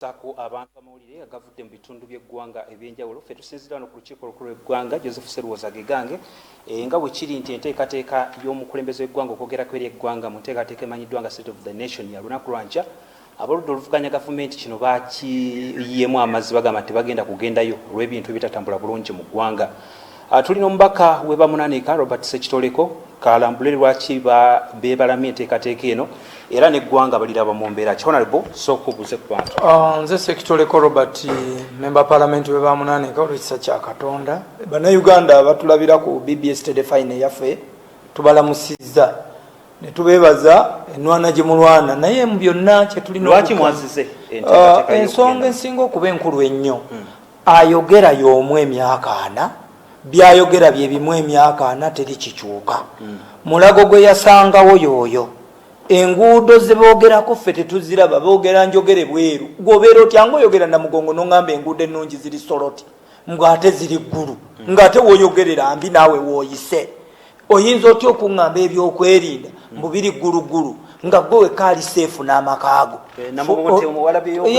Sako abantu amawulire agavudde mu bitundu by'eggwanga ebyenjawulo ffe tusinzira wano ku lukiiko olukulu lw'eggwanga Joseph Sserwoza Gegange nga bwe kiri nti enteekateeka y'omukulembeze w'eggwanga okwogerako eri eggwanga mu nteekateeka emanyiddwa nga State of the Nation ya lunaku lwankya abaludde oluvuganya gavumenti kino baakiyiyemu amazzi bagamba nti bagenda kugendayo olw'ebintu ebitatambula bulungi mu ggwanga. Tulina omubaka w'ebamunanika Robert Sekitoleko kalambulire lwaki beebalamye enteekateeka eno era n'eggwanga baliraba mu mbeera ki. Honorable sooka obuuze ku bantu. Nze Sekitoleko Robert, member parliament w'ebamunanika olw'ekisa kya Katonda. Bannayuganda batulabira ku BBS Telefine yaffe tubalamusizza ne tubeebaza ennwana gye mulwana naye mu byonna kye tulina lwaki mwazize enteekateeka ensonga ensinga okuba enkulu ennyo ayogera y'omu emyaka 4 byayogera bye bimu emyaka 4 teri kikyuka mulago gwe yasangawo yoyo enguudo ze boogerako ffe tetuziraba boogera njogere bweru gwobeera otya ng'oyogera Namugongo n'oŋŋamba enguudo ennungi ziri Soroti ng'ate ziri ggulu ng'ate wooyogerera mbi naawe wooyise oyinza otya okuŋŋamba ebyokwerinda mbu biri gguluggulu nga gwe wekkaali seefu n'amakaago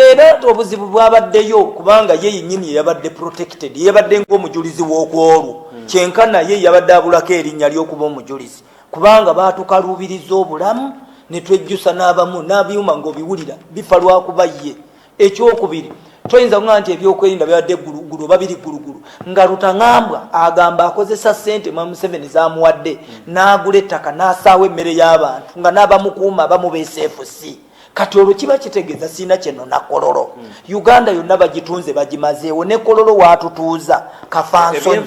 era obuzibu bwabaddeyo kubanga ye yennyini yabadde protected yabadde ng'omujulizi w'okwolwo kyenkana ye yabadde abulako erinnya ly'okuba omujulizi kubanga baatukaluubiriza obulamu ne twejjusa n'abamu n'abyuma ng'obiwulira bifa lwakuba ye. Ekyokubiri toyinza kuŋŋamba nti ebyokwerinda byabadde gguluggulu oba biri gguluggulu nga Lutaŋŋambwa agamba akozesa ssente mu Museveni z'amuwadde n'agula ettaka n'asaawa emmere y'abantu nga n'abamukuuma abamu beeseefusi kati olwo kiba kitegeeza siina kyenno na Kololo Uganda yonna bagitunze bagimazeewo ne Kololo waatutuuza kafansoni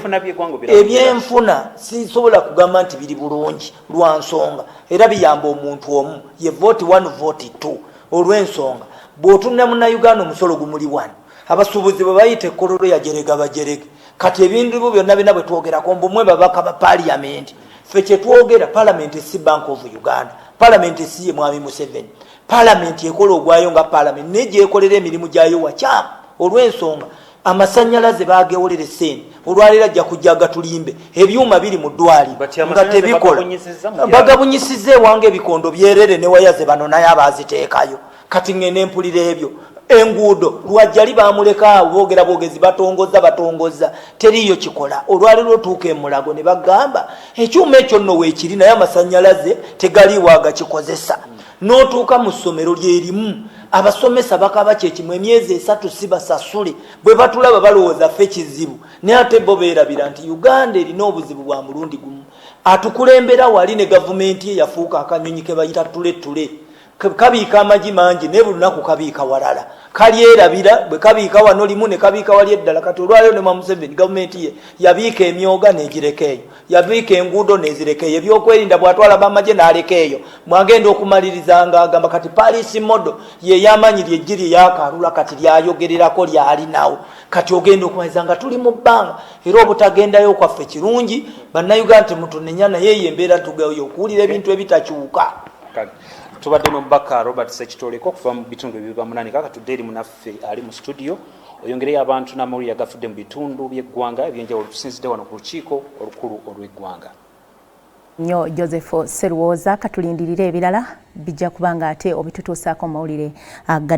ebyenfuna sisobola kugamba nti biri bulungi lwa nsonga era biyamba omuntu omu ye vote 1 vote 2 olw'ensonga bw'otunula Munnayuganda omusolo gumuli 1 abasuubuzi bwe bayita Kololo yajerega bajerege kati ebintu byonna bina bwe twogerako mbumwe babaka ba parliament ffe kye twogera parliament si Bank of Uganda parliament si ye Mwami Museveni parliament ekola ogwayo nga parliament negyekolera emirimu gyayo wakyamu olw'ensonga amasannyalaze baagewolere ssente olwaleero ajja kujja gatulimbe ebyuma biri mu ddwaliro nga tebikola bagabunyisiza ewange ebikondo byerere ne wayaze bano naye abaaziteekayo kati ngende empulira ebyo enguudo lwajjali baamuleka awo boogera boogezi batongoza teriyo kikola olwaleero otuuka emulago ne bagamba ekyuma ekyo nno weekiri naye amasannyalaze tegaliiwo agakikozesa n'otuuka mu ssomero lyerimu abasomesa bakaba kyekimu emyezi 3 si basasule bwe batulaba balowooza ffe kizibu naye ate bo beerabira nti Uganda erina obuzibu bwa mulundi gumu atukulembera wali ne gavumenti ye yafuuka akanyonyi ke bayita tule kabiika amagi mangi naye buli lunaku kabiika walala kalyerabira bwe kabiika wano limu ne kabiika wali eddala kati olwaleero ne Museveni gavumenti ye yabiika emyoga n'egireka eyo yabiika enguudo n'ezireka eyo ebyokwerinda bw'atwala b'amagye n'aleka eyo mwagenda okumaliriza ng'agamba kati Paris Modo ye yamanyi ly'ejjiri eyakalula kati lyayogererako lyalinawo kati ogenda okumaliriza nga tuli mu bbanga era obutagendayo kwaffe kirungi bannayuganda temutunenya naye embeera tugayo okuwulira ebintu ebitakyuka. Tubadde n'omubaka Robert Sekitoleko okuva mu bitundu ebibamunanika katudde eri munaffe ali mu studio oyongereyo abantu n'amawulire agafudde mu bitundu by'eggwanga ebyenjawulo tusinzidde wano ku lukiiko olukulu olw'eggwanga. Nnyo Joseph Sserwoza katulindirire ebirala bijja kubanga ate obitutuusaako mawulire